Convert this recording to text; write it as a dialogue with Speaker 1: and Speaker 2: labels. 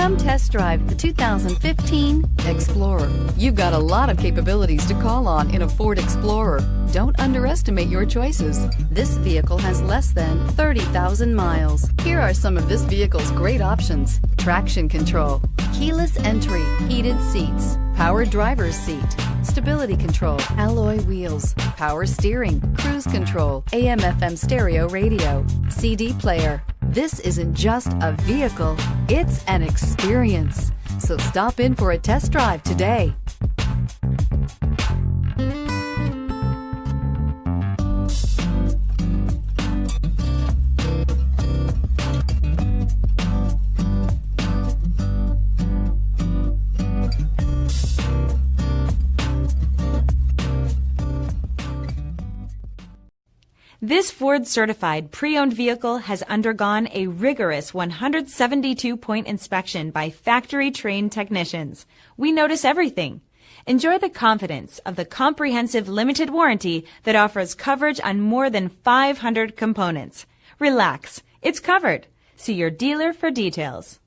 Speaker 1: Come test drive the 2015 Explorer. You've got a lot of capabilities to call on in a Ford Explorer. Don't underestimate your choices. This vehicle has less than 30,000 miles. Here are some of this vehicle's great options: traction control, keyless entry, heated seats, power driver's seat, stability control, alloy wheels, power steering, cruise control, AM/FM stereo radio, CD player. This isn't just a vehicle, it's an experience. So stop in for a test drive today.
Speaker 2: This Ford-certified pre-owned vehicle has undergone a rigorous 172-point inspection by factory-trained technicians. We notice everything. Enjoy the confidence of the comprehensive limited warranty that offers coverage on more than 500 components. Relax, it's covered. See your dealer for details.